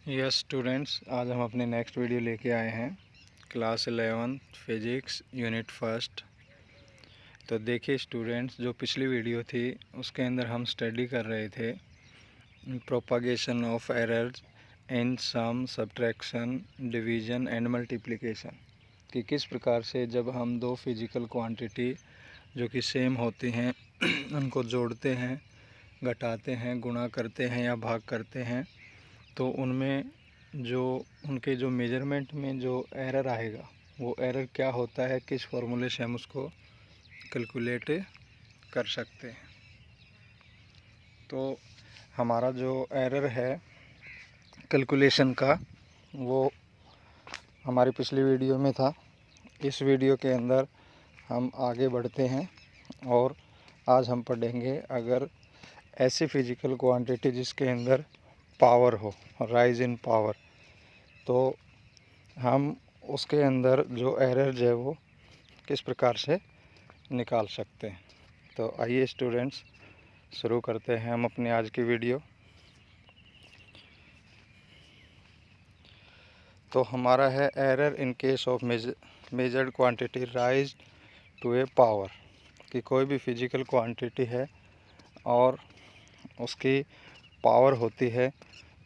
Yes students, आज हम अपने नेक्स्ट वीडियो लेके आए हैं क्लास 11 फिजिक्स यूनिट फर्स्ट। तो देखिए स्टूडेंट्स, जो पिछली वीडियो थी उसके अंदर हम स्टडी कर रहे थे propagation of errors in sum, subtraction, division and multiplication, कि किस प्रकार से जब हम दो फिजिकल क्वांटिटी जो कि सेम होती हैं उनको जोड़ते हैं, घटाते हैं, गुणा करते हैं या भाग करते हैं, तो उनमें जो उनके जो मेजरमेंट में जो एरर आएगा वो एरर क्या होता है, किस फॉर्मूले से हम उसको कैलकुलेट कर सकते हैं। तो हमारा जो एरर है कैलकुलेशन का वो हमारी पिछली वीडियो में था। इस वीडियो के अंदर हम आगे बढ़ते हैं और आज हम पढ़ेंगे अगर ऐसी फिजिकल क्वांटिटी जिसके अंदर पावर हो, राइज इन पावर, तो हम उसके अंदर जो एरर है वो किस प्रकार से निकाल सकते हैं। तो आइए स्टूडेंट्स, शुरू करते हैं हम अपनी आज की वीडियो। तो हमारा है error in case of measured quantity raise to a power, कि कोई भी फिजिकल क्वांटिटी है और उसकी पावर होती है,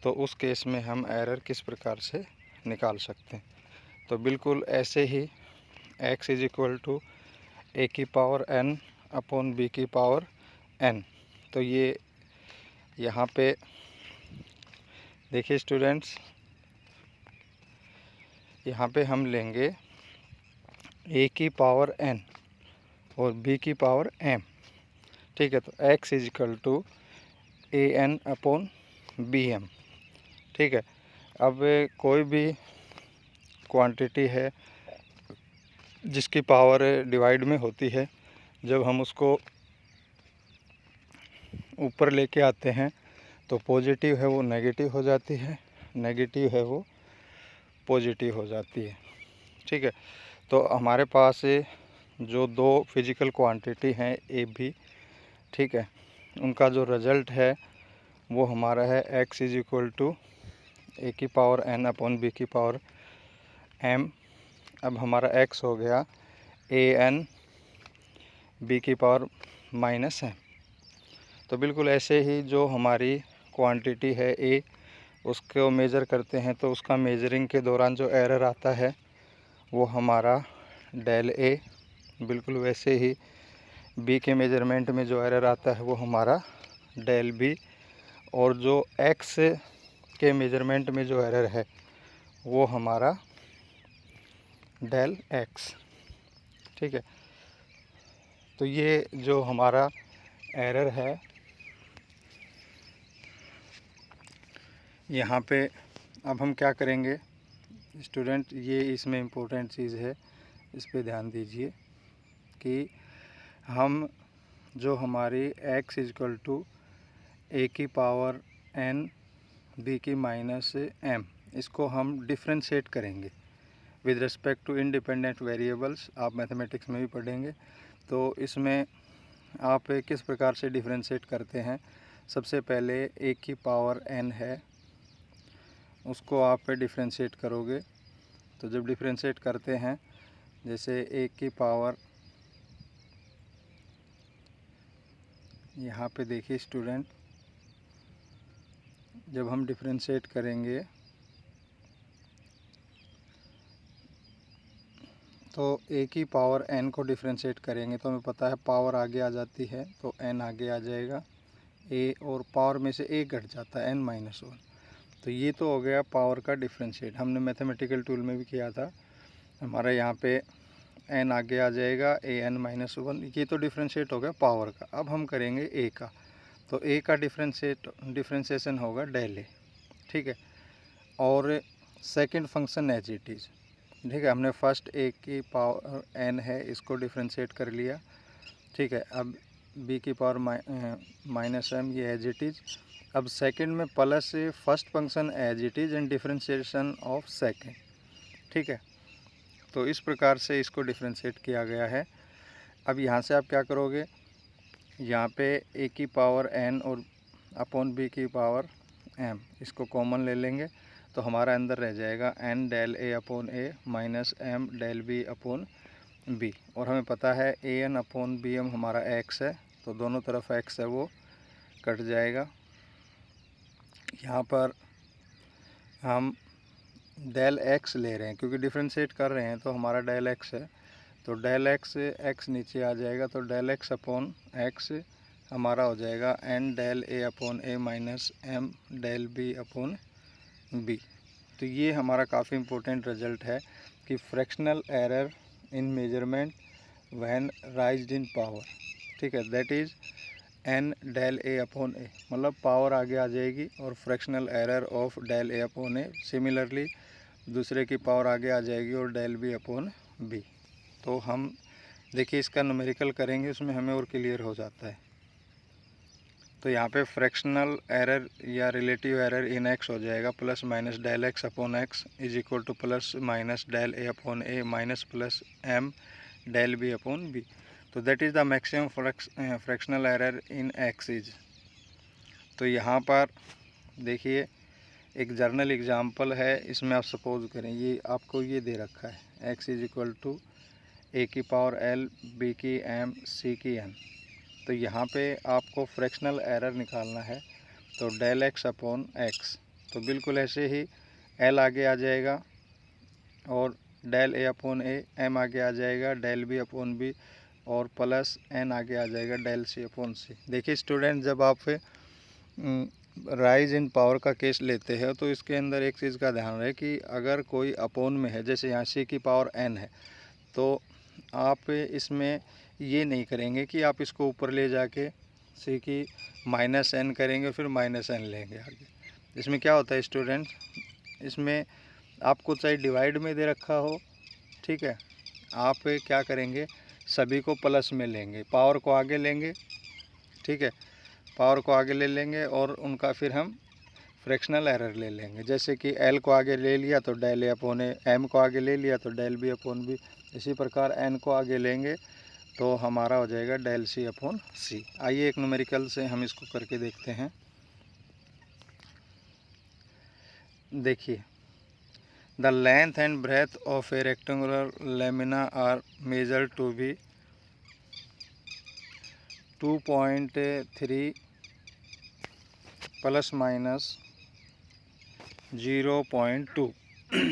तो उस केस में हम एरर किस प्रकार से निकाल सकते हैं। तो बिल्कुल ऐसे ही x is equal to a की पावर n अपॉन b की पावर n। तो ये यहाँ पे देखिए स्टूडेंट्स, यहाँ पे हम लेंगे a की पावर n और b की पावर m। ठीक है, तो x is equal to a n upon b m. ठीक है, अब कोई भी क्वांटिटी है जिसकी पावर डिवाइड में होती है, जब हम उसको ऊपर लेके आते हैं तो पॉजिटिव है वो नेगेटिव हो जाती है, नेगेटिव है वो पॉजिटिव हो जाती है। ठीक है, तो हमारे पास जो दो फिजिकल क्वांटिटी हैं ए बी, ठीक है, उनका जो रिज़ल्ट है वो हमारा है x is equal to a की पावर n अपॉन बी की पावर m। अब हमारा x हो गया ए एन बी की पावर माइनस m। तो बिल्कुल ऐसे ही जो हमारी क्वांटिटी है ए, उसको मेज़र करते हैं तो उसका मेजरिंग के दौरान जो एरर आता है वो हमारा डेल ए। बिल्कुल वैसे ही बी के मेजरमेंट में जो एरर आता है वो हमारा डेल बी, और जो एक्स के मेजरमेंट में जो एरर है वो हमारा डेल एक्स। ठीक है, तो ये जो हमारा एरर है यहाँ पे, अब हम क्या करेंगे स्टूडेंट, ये इसमें इम्पोर्टेंट चीज़ है, इस पे ध्यान दीजिए कि हम जो हमारी x इजक्वल टू ए की पावर n b की माइनस m, इसको हम डिफ्रेंशिएट करेंगे with respect to independent variables. आप मैथमेटिक्स में भी पढ़ेंगे, तो इसमें आप किस प्रकार से डिफ्रेंशिएट करते हैं। सबसे पहले ए की पावर n है, उसको आप डिफ्रेंशिएट करोगे। तो जब डिफ्रेंशिएट करते हैं, जैसे ए की पावर, यहाँ पे देखिए स्टूडेंट, जब हम डिफ्रेंशिएट करेंगे तो ए की पावर n को डिफ्रेंशिएट करेंगे तो हमें पता है पावर आगे आ जाती है, तो n आगे आ जाएगा, ए और पावर में से एक घट जाता है n माइनस वन। तो ये तो हो गया पावर का डिफ्रेंशिएट, हमने मैथमेटिकल टूल में भी किया था। हमारा यहाँ पे n आगे आ जाएगा, ए एन माइनस वन। ये तो डिफ्रेंशिएट हो गया पावर का। अब हम करेंगे ए का, तो ए का डिफ्रेंशिएशन होगा डेल ए। ठीक है, और second function as it is. ठीक है, हमने फर्स्ट ए की पावर n है, इसको डिफ्रेंशिएट कर लिया। ठीक है, अब b की पावर माइनस m, ये एज इट इज़। अब सेकंड में plus first function as it is and differentiation of second. ठीक है, तो इस प्रकार से इसको डिफ्रेंशिएट किया गया है। अब यहाँ से आप क्या करोगे, यहाँ पे a की पावर n और अपॉन b की पावर m, इसको कॉमन ले लेंगे तो हमारा अंदर रह जाएगा n del a upon a minus m del b upon b। और हमें पता है an अपॉन bm हमारा x है, तो दोनों तरफ x है वो कट जाएगा। यहाँ पर हम डेल x ले रहे हैं क्योंकि डिफ्रेंशिएट कर रहे हैं, तो हमारा डेल x है, तो डेल x नीचे आ जाएगा, तो डेल x अपॉन x हमारा हो जाएगा n del a upon a minus m del b upon b। तो ये हमारा काफ़ी इम्पोर्टेंट रिजल्ट है कि fractional error in measurement when raised in power, ठीक है, that is n del a upon a, मतलब पावर आगे आ जाएगी और fractional error of del a upon a similarly दूसरे की पावर आगे आ जाएगी और डेल b अपॉन b। तो हम देखिए इसका न्यूमेरिकल करेंगे, उसमें हमें और क्लियर हो जाता है। तो यहाँ पे फ्रैक्शनल एरर या रिलेटिव एरर इन x हो जाएगा plus minus del x upon x is equal to plus minus del a upon a minus plus m del b upon b। तो that is the maximum fractional error in x is. तो यहाँ पर देखिए एक journal example है, इसमें आप suppose करें ये आपको ये दे रखा है x is equal to a की पावर l b की m c की n। तो यहाँ पे आपको फ्रैक्शनल एरर निकालना है, तो डेल x अपॉन x, तो बिल्कुल ऐसे ही l आगे आ जाएगा और del a upon a, m आगे आ जाएगा, डेल b अपॉन b और प्लस n आगे आ जाएगा डेल c अपॉन c। देखिए स्टूडेंट, जब आप राइज इन पावर का केस लेते हैं तो इसके अंदर एक चीज़ का ध्यान रहे कि अगर कोई अपोन में है, जैसे यहाँ c की पावर n है, तो आप इसमें ये नहीं करेंगे कि आप इसको ऊपर ले जाके c की माइनस n करेंगे फिर माइनस n लेंगे आगे। इसमें क्या होता है स्टूडेंट, इसमें आपको चाहे डिवाइड में दे रखा हो, ठीक है, आप क्या करेंगे सभी को प्लस में लेंगे, पावर को आगे लेंगे, ठीक है, पावर को आगे ले लेंगे और उनका फिर हम फ्रैक्शनल एरर ले लेंगे। जैसे कि l को आगे ले लिया तो del a upon a, m को आगे ले लिया तो डेल b अपॉन b, इसी प्रकार n को आगे लेंगे तो हमारा हो जाएगा डेल c अपॉन c। आइए एक न्यूमेरिकल से हम इसको करके देखते हैं। देखिए, the length and breadth of a rectangular lamina are measured to be 2.3 plus minus 0.2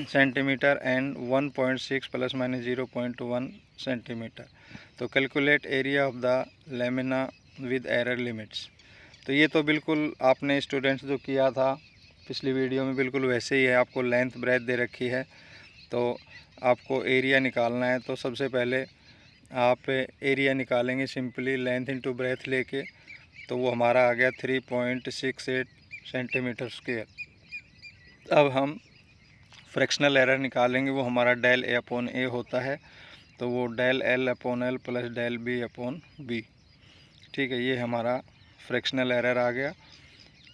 centimetre and 1.6 plus minus 0.1 centimetre. तो calculate area of the lamina with error limits. तो ये तो बिल्कुल आपने स्टूडेंट्स जो किया था पिछली वीडियो में बिल्कुल वैसे ही है। आपको लेंथ ब्रेथ दे रखी है तो आपको एरिया निकालना है। तो सबसे पहले आप एरिया निकालेंगे सिंपली लेंथ इंटू ब्रेथ लेके, तो वो हमारा आ गया 3.68 सेंटीमीटर स्क्वायर। अब हम फ्रैक्शनल एरर निकालेंगे, वो हमारा डेल ए अपॉन ए होता है, तो वो del L upon l plus del b upon b, ठीक है। ये हमारा फ्रैक्शनल एरर आ गया।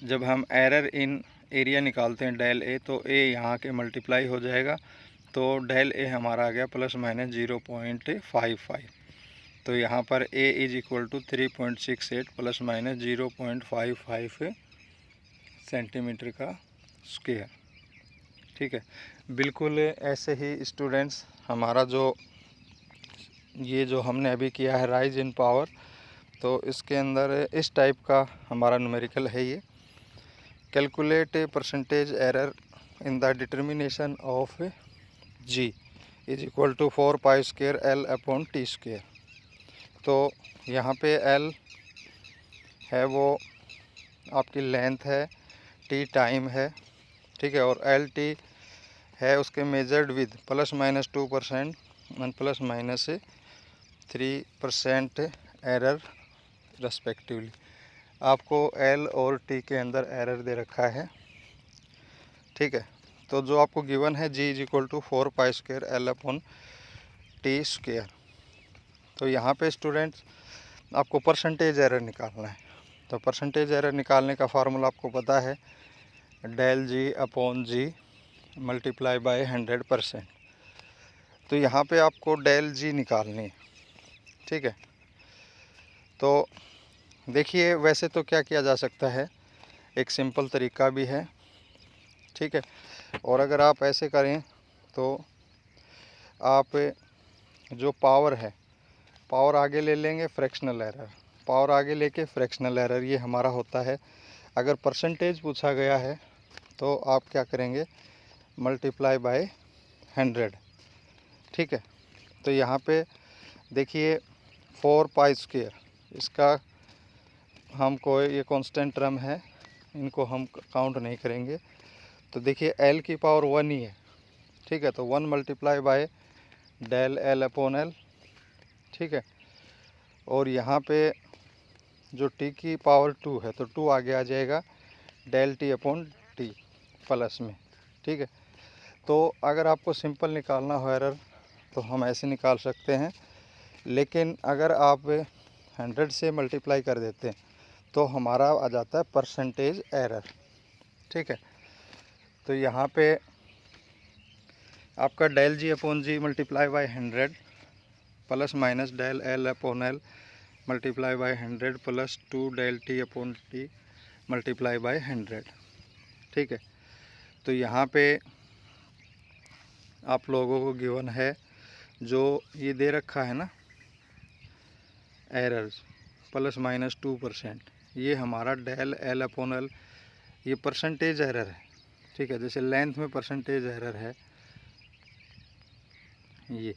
जब हम एरर इन एरिया निकालते हैं डेल ए, तो ए यहाँ के मल्टीप्लाई हो जाएगा, तो डेल ए हमारा आ गया प्लस माइनस 0.55। तो यहाँ पर A is equal to 3.68 plus minus 0.55 centimetre का स्क्वायर, ठीक है। बिल्कुल ऐसे ही स्टूडेंट्स हमारा जो ये जो हमने अभी किया है राइज इन पावर, तो इसके अंदर इस टाइप का हमारा न्यूमेरिकल है ये। Calculate percentage error in the determination of g is equal to 4 pi square L upon T square. तो यहाँ पे एल है वो आपकी लेंथ है, टी टाइम है, ठीक है, और एल टी है उसके measured with plus minus 2% and plus minus 3% error respectively. आपको एल और टी के अंदर एरर दे रखा है, ठीक है। तो जो आपको गिवन है G is equal to 4 pi square L upon T square. तो यहाँ पे स्टूडेंट्स आपको परसेंटेज एरर निकालना है। तो परसेंटेज एरर निकालने का फार्मूला आपको पता है, del g upon g multiply by 100%। तो यहाँ पे आपको डेल जी निकालनी है, ठीक है। तो देखिए वैसे तो क्या किया जा सकता है, एक सिंपल तरीका भी है, ठीक है। और अगर आप ऐसे करें तो आप जो पावर है, पावर आगे ले लेंगे फ्रैक्शनल एरर, पावर आगे लेके फ्रैक्शनल एरर, ये हमारा होता है। अगर परसेंटेज पूछा गया है तो आप क्या करेंगे, मल्टीप्लाई बाय 100। ठीक है, तो यहाँ पे देखिए 4 पाई स्क्वायर, इसका हम कोई ये कांस्टेंट टर्म है, इनको हम काउंट नहीं करेंगे। तो देखिए एल की पावर 1 ही है। ठीक है, तो 1 multiply by del L upon l. ठीक है, और यहाँ पे जो टी की पावर 2 है तो 2 आगे आ जाएगा del T upon t plus में। ठीक है, तो अगर आपको सिंपल निकालना हो एरर तो हम ऐसे निकाल सकते हैं, लेकिन अगर आप 100 से मल्टीप्लाई कर देते हैं तो हमारा आ जाता है परसेंटेज एरर। ठीक है, तो यहाँ पे आपका del g upon g multiply by 100 plus minus del L upon L multiply by 100 plus 2 del T upon T multiply by 100। ठीक है, तो यहाँ पे आप लोगों को गिवन है जो ये दे रखा है ना एरर्स प्लस माइनस 2%, ये हमारा डेल एल अपॉन एल, ये परसेंटेज एरर है। ठीक है, जैसे लेंथ में परसेंटेज एरर है, ये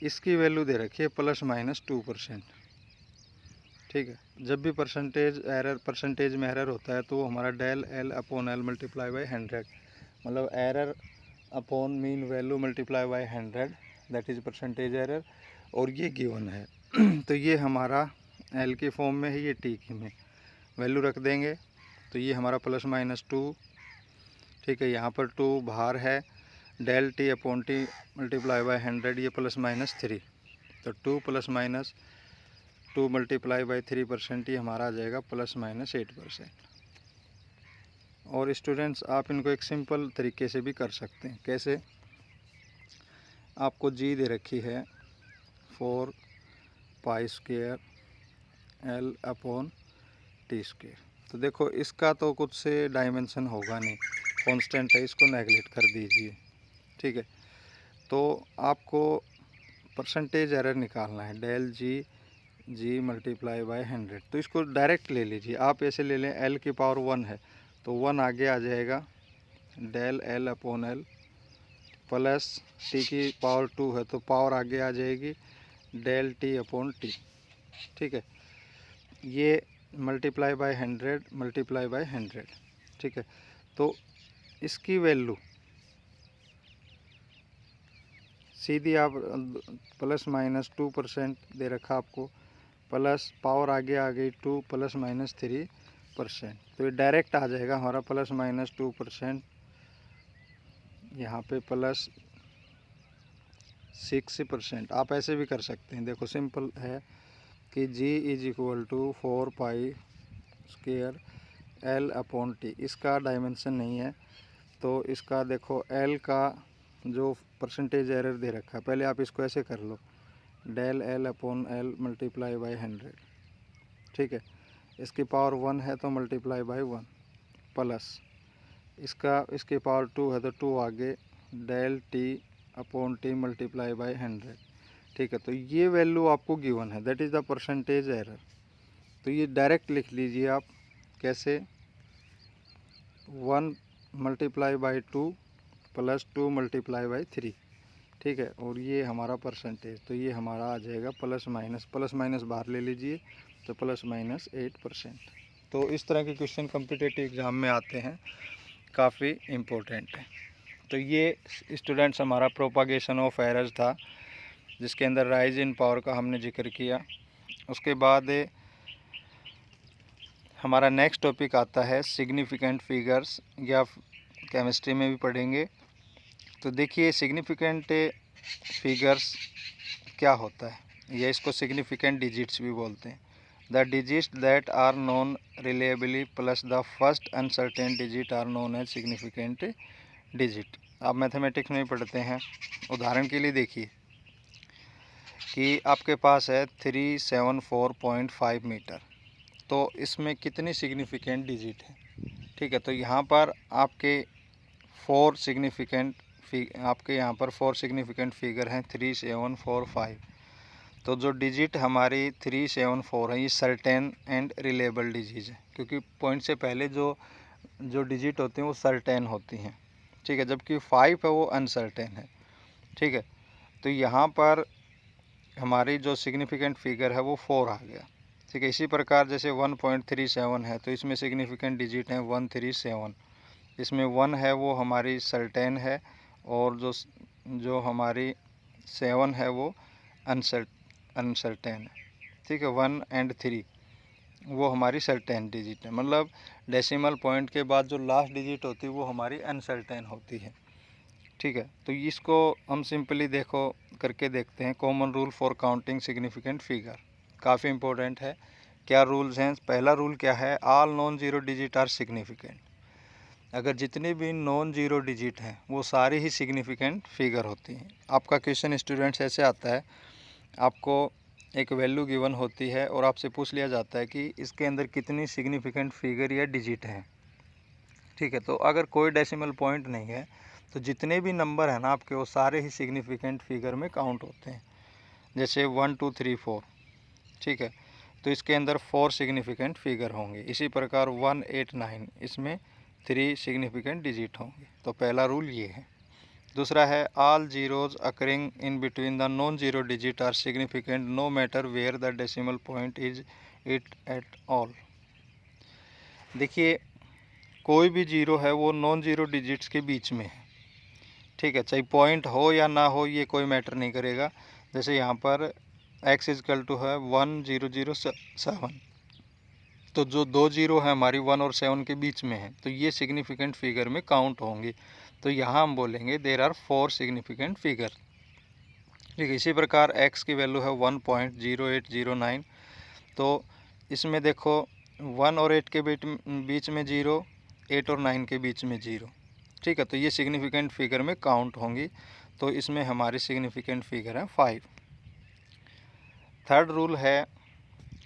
इसकी वैल्यू दे रखी है प्लस माइनस 2%। ठीक है, जब भी परसेंटेज में एरर होता है तो हमारा del L upon L multiply by 100, मतलब error upon mean value multiply by 100, that is percentage error, और ये गिवन है। तो ये हमारा एल की फॉर्म में है, ये टी की में वैल्यू रख देंगे, तो ये हमारा प्लस माइनस 2। ठीक है, यहाँ पर 2 बाहर है, del T upon T multiply by 100, ये प्लस माइनस 3, तो 2 प्लस माइनस 2 मल्टीप्लाई बाय 3%, ये हमारा आ जाएगा प्लस माइनस 8%। और स्टूडेंट्स आप इनको एक सिंपल तरीके से भी कर सकते हैं। कैसे, आपको जी दे रखी है 4 pi square L upon T square, तो देखो इसका तो कुछ से डायमेंशन होगा नहीं, कांस्टेंट है, इसको नेगलेक्ट कर दीजिए। ठीक है, तो आपको परसेंटेज एरर निकालना है, डेल जी मल्टीप्लाई बाय 100, तो इसको डायरेक्ट ले लीजिए। आप ऐसे ले लें, एल की पावर 1 है तो 1 आगे आ जाएगा del L upon l, plus t की पावर 2 है तो पावर आगे आ जाएगी डेल टी अपॉन टी। ठीक है, ये मल्टीप्लाई बाय 100 मल्टीप्लाई बाय 100। ठीक है, तो इसकी वैल्यू सीधी आप प्लस माइनस 2% दे रखा आपको, प्लस पावर आगे आ गई 2 प्लस माइनस 3%, तो ये डायरेक्ट आ जाएगा हमारा प्लस माइनस 2%, यहाँ पे प्लस 6%। आप ऐसे भी कर सकते हैं, देखो सिंपल है कि g is equal to 4 pi square L upon t, इसका डायमेंशन नहीं है तो इसका देखो एल का जो परसेंटेज एरर दे रखा है, पहले आप इसको ऐसे कर लो, del L upon L multiply by 100। ठीक है, इसकी पावर 1 है तो मल्टीप्लाई बाय 1, प्लस इसकी पावर 2 है तो 2 आगे del T upon T multiply by 100। ठीक है, तो ये वैल्यू आपको गिवन है, that is the percentage error. तो ये डायरेक्ट लिख लीजिए आप, कैसे, 1 multiply by 2 plus 2 multiply by 3। ठीक है, और ये हमारा परसेंटेज, तो ये हमारा आ जाएगा प्लस माइनस बाहर ले लीजिए तो प्लस माइनस 8%। तो इस तरह के क्वेश्चन कॉम्पिटिटिव एग्ज़ाम में आते हैं, काफ़ी इम्पोर्टेंट है। तो ये स्टूडेंट्स हमारा प्रोपागेशन ऑफ एरर्स था, जिसके अंदर राइज इन पावर का हमने जिक्र किया। उसके बाद हमारा नेक्स्ट टॉपिक आता है सिग्निफिकेंट फिगर्स, या केमिस्ट्री में भी पढ़ेंगे। तो देखिए सिग्निफिकेंट फिगर्स क्या होता है, या इसको सिग्निफिकेंट डिजिट्स भी बोलते हैं। The digits that are known reliably plus the first uncertain digit are known as significant digit. आप मैथमेटिक्स में पढ़ते हैं। उदाहरण के लिए देखिए कि आपके पास है 374.5 मीटर, तो इसमें कितनी सिग्निफिकेंट डिजिट है। ठीक है, तो यहाँ पर आपके 4 सिग्निफिकेंट आपके यहाँ पर 4 सिग्निफिकेंट फिगर हैं 3, 7, 4, 5। तो जो डिजिट हमारी 3, 7, 4 है ये सर्टेन एंड रिलेबल डिजिट है, क्योंकि पॉइंट से पहले जो डिजिट होती हैं वो सर्टेन होती हैं, ठीक है, जबकि 5 है वो अनसर्टेन है, ठीक है। तो यहाँ पर हमारी जो सिग्निफिकेंट फिगर है वो 4 आ गया, ठीक है। इसी प्रकार जैसे 1.37 है तो इसमें सिग्निफिकेंट डिजिट है 137, इसमें 1 है वो हमारी सर्टेन है और जो हमारी 7 है वो अनसर्टेन है, ठीक है। 1 एंड 3 वो हमारी सर्टेन डिजिट है, मतलब डेसिमल पॉइंट के बाद जो लास्ट डिजिट होती है वो हमारी अनसर्टेन होती है, ठीक है। तो इसको हम सिंपली देखो करके देखते हैं। Common rule for counting significant figure, काफ़ी इंपॉर्टेंट है। क्या रूल्स हैं? पहला रूल क्या है? All non zero digit are significant. अगर जितने भी नॉन जीरो डिजिट हैं वो सारी ही सिग्निफिकेंट फिगर होती हैं। आपका क्वेश्चन स्टूडेंट्स ऐसे आता है, आपको एक वैल्यू गिवन होती है और आपसे पूछ लिया जाता है कि इसके अंदर कितनी सिग्निफिकेंट फिगर या डिजिट हैं, ठीक है। तो अगर कोई डेसिमल पॉइंट नहीं है तो जितने भी नंबर हैं ना आपके वो सारे ही सिग्निफिकेंट फिगर में काउंट होते हैं। जैसे 1, 2, 3, 4, ठीक है, तो इसके अंदर 4 सिग्निफिकेंट फिगर होंगे। इसी प्रकार 1, 8, 9 इसमें 3 सिग्निफिकेंट डिजिट होंगे। तो पहला रूल ये है। दूसरा है all zeros occurring in between the non zero digit are significant no matter where the decimal point is it at all. देखिए कोई भी जीरो है वो नॉन जीरो डिजिट्स के बीच में है, ठीक है, चाहे पॉइंट हो या ना हो ये कोई मैटर नहीं करेगा। जैसे यहाँ पर x इजकल टू है 1, 0, 0, 7, तो जो 2 जीरो है हमारी 1 और 7 के बीच में है तो ये सिग्निफिकेंट फिगर में काउंट होंगी। तो यहाँ हम बोलेंगे देयर आर 4 सिग्निफिकेंट फिगर, ठीक है। इसी प्रकार x की वैल्यू है 1.0809, तो इसमें देखो 1 और 8 के बीच में 0, 8 और 9 के बीच में 0, ठीक है। तो ये सिग्निफिकेंट फिगर में काउंट होंगी। तो इसमें हमारी सिग्निफिकेंट फिगर है 5। थर्ड रूल है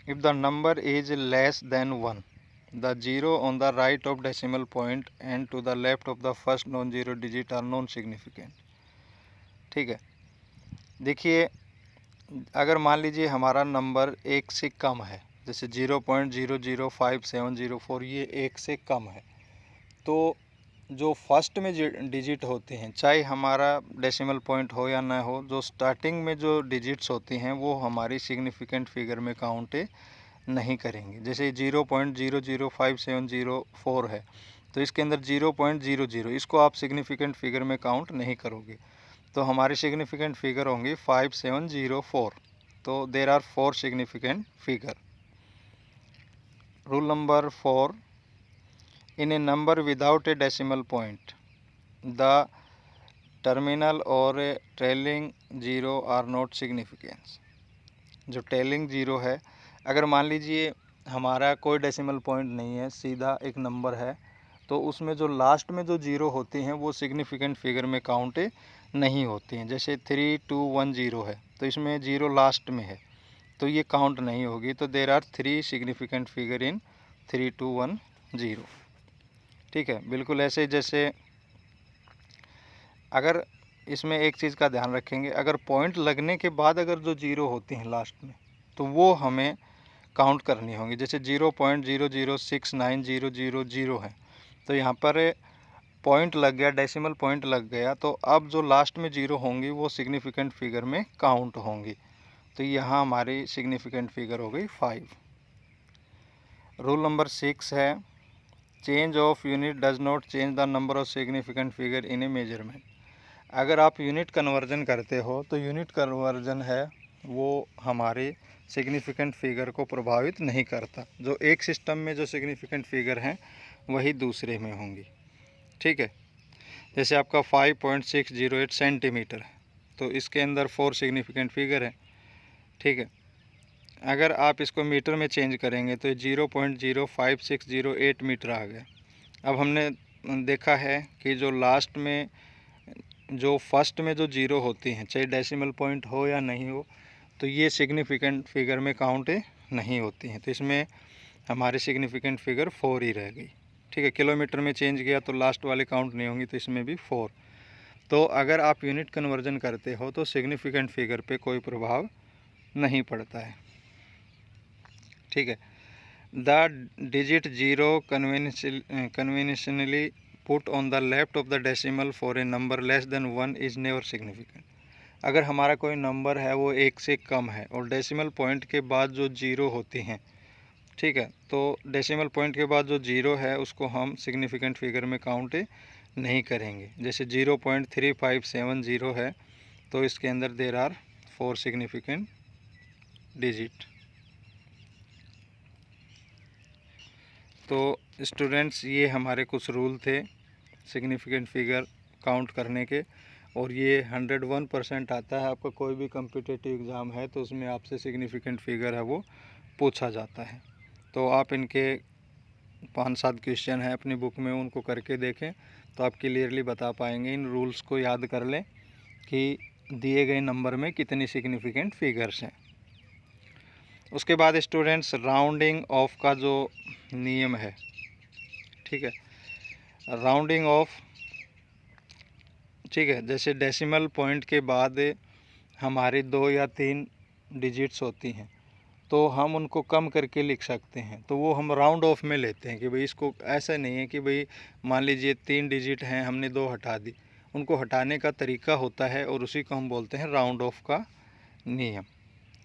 if the number is less than 1 the zero on the right of decimal point and to the left of the first non zero digit are non significant, ठीक है। देखिए अगर मान लीजिए हमारा number 1 से कम है, जैसे 0.005704 ये 1 से कम है, तो जो फर्स्ट में डिजिट होते हैं चाहे हमारा डेसिमल पॉइंट हो या ना हो, जो स्टार्टिंग में जो डिजिट्स होती हैं वो हमारी सिग्निफिकेंट फिगर में काउंट नहीं करेंगे। जैसे 0.005704 है तो इसके अंदर 0.00 इसको आप सिग्निफिकेंट फिगर में काउंट नहीं करोगे, तो हमारी सिग्निफिकेंट फिगर होंगी 5704। तो there are 4 significant figure. Rule number 4, in a number without a decimal point the terminal और trailing zero are not significance. जो ट्रेलिंग ज़ीरो है, अगर मान लीजिए हमारा कोई डेसिमल पॉइंट नहीं है, सीधा एक नंबर है, तो उसमें जो लास्ट में जो ज़ीरो होती हैं वो सिग्निफिकेंट फिगर में काउंट नहीं होती हैं। जैसे 3210 है तो इसमें ज़ीरो लास्ट में है तो ये काउंट नहीं होगी। तो there are 3 significant figure in 3210, ठीक है। बिल्कुल ऐसे जैसे अगर इसमें एक चीज़ का ध्यान रखेंगे, अगर पॉइंट लगने के बाद अगर जो ज़ीरो होती हैं लास्ट में तो वो हमें काउंट करनी होंगी। जैसे 0.006900 है तो यहाँ पर पॉइंट लग गया, डेसिमल पॉइंट लग गया, तो अब जो लास्ट में ज़ीरो होंगी वो सिग्निफिकेंट फिगर में काउंट होंगी। तो यहाँ हमारी सिग्निफिकेंट फिगर हो गई 5। रूल नंबर 6 है change of unit does not change the number of significant figure in A measurement. अगर आप यूनिट कन्वर्जन करते हो तो यूनिट कन्वर्जन है वो हमारे सिग्निफिकेंट फिगर को प्रभावित नहीं करता। जो एक सिस्टम में जो सिग्निफिकेंट फिगर हैं वही दूसरे में होंगी, ठीक है। जैसे आपका 5.608 सेंटीमीटर है तो इसके अंदर 4 सिग्निफिकेंट फिगर है, ठीक है। अगर आप इसको मीटर में चेंज करेंगे तो 0.05608 मीटर आ गया। अब हमने देखा है कि जो लास्ट में जो फर्स्ट में जो ज़ीरो होती हैं चाहे डेसिमल पॉइंट हो या नहीं हो तो ये सिग्निफिकेंट फिगर में काउंट नहीं होती हैं। तो इसमें हमारी सिग्निफिकेंट फिगर 4 ही रह गई। ठीक है। किलोमीटर में चेंज किया तो लास्ट वाले काउंट नहीं होंगी, तो इसमें भी 4। तो अगर आप यूनिट कन्वर्जन करते हो तो सिग्निफिकेंट फिगर पे कोई प्रभाव नहीं पड़ता है, ठीक है। The digit 0 conventionally put on the left of the decimal for a number less than 1 is never significant. अगर हमारा कोई नंबर है वो 1 से कम है और डेसिमल पॉइंट के बाद जो 0 होती हैं, ठीक है, तो डेसिमल पॉइंट के बाद जो 0 है उसको हम सिग्निफिकेंट फिगर में काउंट नहीं करेंगे। जैसे 0.3570 है तो इसके अंदर देयर आर 4 सिग्निफिकेंट डिजिट। तो स्टूडेंट्स, ये हमारे कुछ रूल थे सिग्निफिकेंट फिगर काउंट करने के, और ये 101% आता है। आपका कोई भी कम्पिटिटिव एग्ज़ाम है तो उसमें आपसे सिग्निफिकेंट फिगर है वो पूछा जाता है। तो आप इनके 5-7 क्वेश्चन हैं अपनी बुक में, उनको करके देखें तो आप क्लियरली बता पाएंगे। इन रूल्स को याद कर लें कि दिए गए नंबर में कितनी सिग्निफिकेंट फिगर्स हैं। उसके बाद स्टूडेंट्स, राउंडिंग ऑफ का जो नियम है, ठीक है, राउंडिंग ऑफ, ठीक है, जैसे डेसिमल पॉइंट के बाद हमारी 2 या 3 डिजिट्स होती हैं तो हम उनको कम करके लिख सकते हैं, तो वो हम राउंड ऑफ में लेते हैं कि भाई इसको ऐसा नहीं है कि भाई मान लीजिए 3 डिजिट हैं, हमने 2 हटा दी, उनको हटाने का तरीका होता है और उसी को हम बोलते हैं राउंड ऑफ का नियम,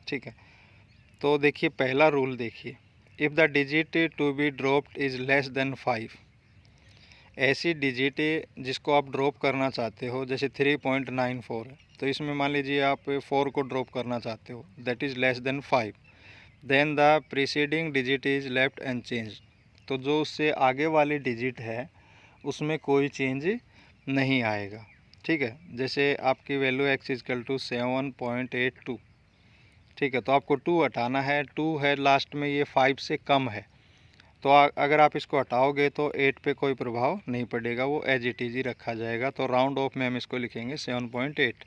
ठीक है। तो देखिए पहला रूल देखिए, if the digit to be dropped is less than 5, ऐसी डिजिट जिसको आप ड्रॉप करना चाहते हो, जैसे 3.94 है, तो इसमें मान लीजिए आप 4 को ड्रॉप करना चाहते हो, that is less than 5, then the preceding digit is left unchanged, तो जो उससे आगे वाली डिजिट है उसमें कोई चेंज नहीं आएगा, ठीक है। जैसे आपकी वैल्यू x इजकल टू 7.82, ठीक है, तो आपको 2 हटाना है, 2 है लास्ट में, ये 5 से कम है, तो अगर आप इसको हटाओगे तो 8 पे कोई प्रभाव नहीं पड़ेगा, वो एज इट इज़ ही रखा जाएगा। तो राउंड ऑफ में हम इसको लिखेंगे 7.8।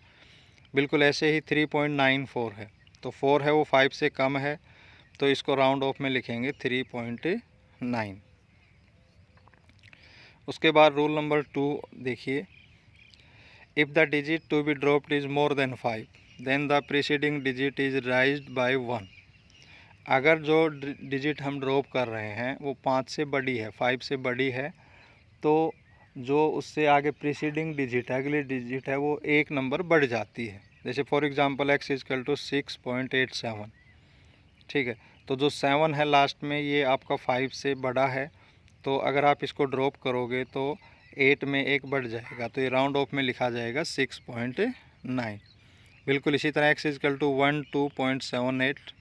बिल्कुल ऐसे ही 3.94 है, तो 4 है वो 5 से कम है, तो इसको राउंड ऑफ में लिखेंगे 3.9। उसके बाद रूल नंबर 2 देखिए, if the digit to be dropped is more than 5, then the preceding digit is raised by 1। अगर जो डिजिट हम ड्रॉप कर रहे हैं वो 5 से बड़ी है, 5 से बड़ी है, तो जो उससे आगे प्रीसीडिंग डिजिट है, अगली डिजिट है, वो एक नंबर बढ़ जाती है। जैसे for example x is equal to 6.87, ठीक है, तो जो 7 है लास्ट में ये आपका 5 से बड़ा है, तो अगर आप इसको ड्रॉप करोगे तो 8 में एक बढ़ जाएगा, तो ये राउंड ऑफ में लिखा जाएगा 6.9। बिल्कुल इसी तरह x इजकल टू 12.78,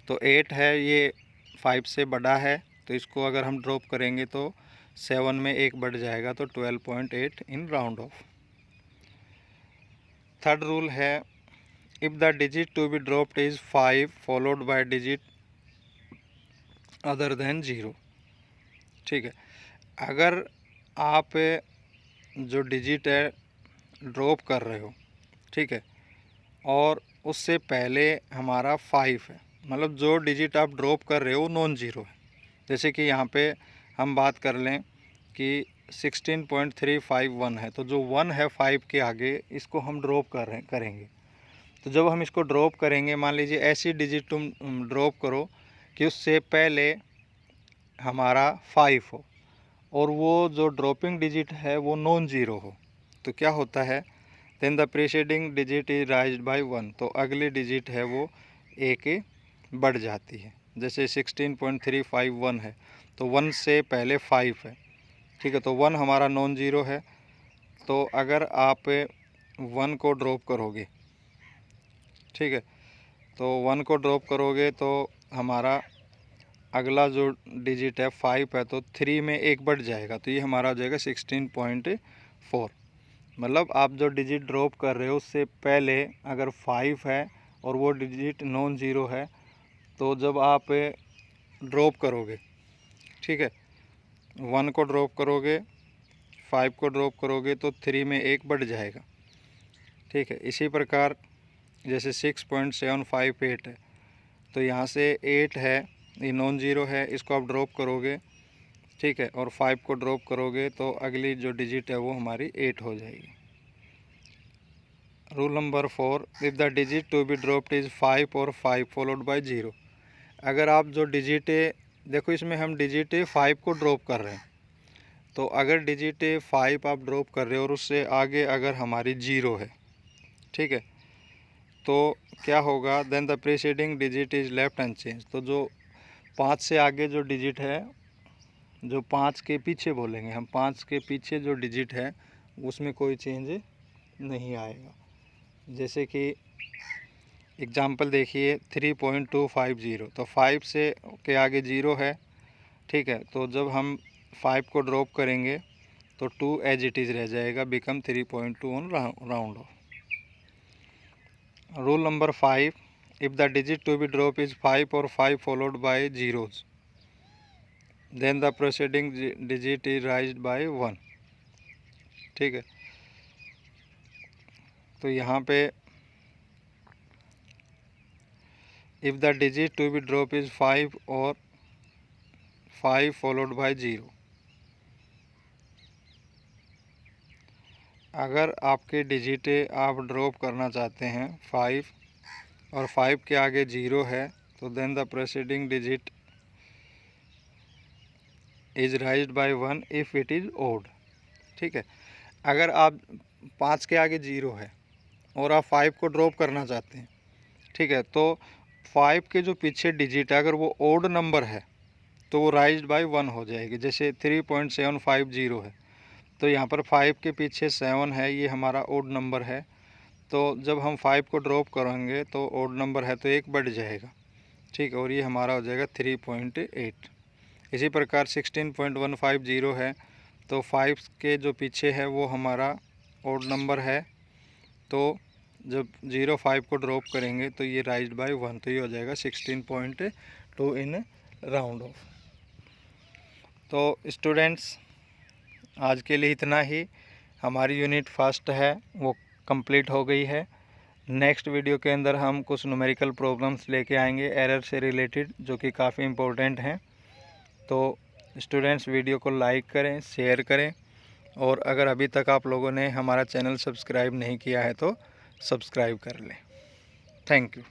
तो 8 है, ये 5 से बड़ा है, तो इसको अगर हम ड्रॉप करेंगे तो 7 में एक बढ़ जाएगा, तो 12.8 in round off. Third rule है, if the digit to be dropped is 5 followed by digit other than 0, ठीक है। अगर आप जो डिजिट है ड्रॉप कर रहे हो, ठीक है, और उससे पहले हमारा 5 है, मतलब जो डिजिट आप ड्रॉप कर रहे हो नॉन ज़ीरो है। जैसे कि यहाँ पे हम बात कर लें कि 16.351 है, तो जो 1 है 5 के आगे, इसको हम ड्रॉप करेंगे। तो जब हम इसको ड्रॉप करेंगे, मान लीजिए ऐसी डिजिट तुम ड्रॉप करो कि उससे पहले हमारा 5 हो और वो जो ड्रॉपिंग डिजिट है वो नॉन ज़ीरो हो, तो क्या होता है, then the preceding digit is raised by 1, तो अगली डिजिट है वो एक बढ़ जाती है। जैसे 16.351 है, तो 1 से पहले 5 है, ठीक है, तो 1 हमारा नॉन ज़ीरो है, तो अगर आप 1 को ड्रॉप करोगे, ठीक है, तो 1 को ड्रॉप करोगे तो हमारा अगला जो डिजिट है 5 है, तो 3 में एक बढ़ जाएगा, तो ये हमारा हो जाएगा 16.4। मतलब आप जो डिजिट ड्रॉप कर रहे हो उससे पहले अगर 5 है और वो डिजिट नॉन ज़ीरो है, तो जब आप ड्रॉप करोगे, ठीक है, 1 को ड्रॉप करोगे, 5 को ड्रॉप करोगे, तो 3 में एक बढ़ जाएगा, ठीक है। इसी प्रकार जैसे 6.758 है, तो यहाँ से 8 है, ये नॉन ज़ीरो है, इसको आप ड्रॉप करोगे ठीक है, और 5 को ड्रॉप करोगे तो अगली जो डिजिट है वो हमारी 8 हो जाएगी। Rule number 4, if the digit to be dropped is 5 और 5 फॉलोड बाय 0। अगर आप जो डिजिट देखो, इसमें हम डिजिट 5 को ड्रॉप कर रहे हैं, तो अगर डिजिट 5 आप ड्रॉप कर रहे हो और उससे आगे अगर हमारी 0 है, ठीक है, तो क्या होगा, then the preceding digit is left unchanged. तो जो 5 से आगे जो डिजिट है, जो 5 के पीछे बोलेंगे हम, 5 के पीछे जो डिजिट है उसमें कोई चेंज नहीं आएगा। जैसे कि एग्जांपल देखिए 3.250, तो 5 से के आगे 0 है, ठीक है, तो जब हम 5 को ड्रॉप करेंगे तो 2 एज इट इज़ रह जाएगा, become 3.2 on round off. Rule number 5, if the digit to be drop is 5 और 5 followed by zeros, then the proceeding digit is raised by 1, ठीक है। तो यहाँ पे if the digit to be drop is 5 और 5 followed bye 0, अगर आपके digit आप ड्रॉप करना चाहते हैं 5 और 5 के आगे 0 है, तो then the proceeding digit is raised by 1 if it is odd, ठीक है। अगर आप 5 के आगे 0 है और आप 5 को ड्रॉप करना चाहते हैं, ठीक है, तो 5 के जो पीछे डिजिट है अगर वो ओड नंबर है तो वो राइज्ड बाय 1 हो जाएगी। जैसे 3.750 है, तो यहाँ पर 5 के पीछे 7 है, ये हमारा ओड नंबर है, तो जब हम 5 को ड्रॉप करेंगे तो ओड नंबर है तो एक बढ़ जाएगा, ठीक है, और ये हमारा हो जाएगा 3.8। इसी प्रकार 16.150 है, तो 5 के जो पीछे है वो हमारा ओड नंबर है, तो जब 05 को ड्रॉप करेंगे तो ये राइज्ड बाय 1, तो ये हो जाएगा 16.2 इन राउंड ऑफ। तो स्टूडेंट्स, आज के लिए इतना ही। हमारी यूनिट फर्स्ट है वो कंप्लीट हो गई है। नेक्स्ट वीडियो के अंदर हम कुछ न्यूमेरिकल प्रॉब्लम्स लेके आएंगे एरर से रिलेटेड, जो कि काफ़ी इम्पोर्टेंट हैं। तो स्टूडेंट्स, वीडियो को लाइक करें, शेयर करें, और अगर अभी तक आप लोगों ने हमारा चैनल सब्सक्राइब नहीं किया है तो सब्सक्राइब कर लें। Thank you.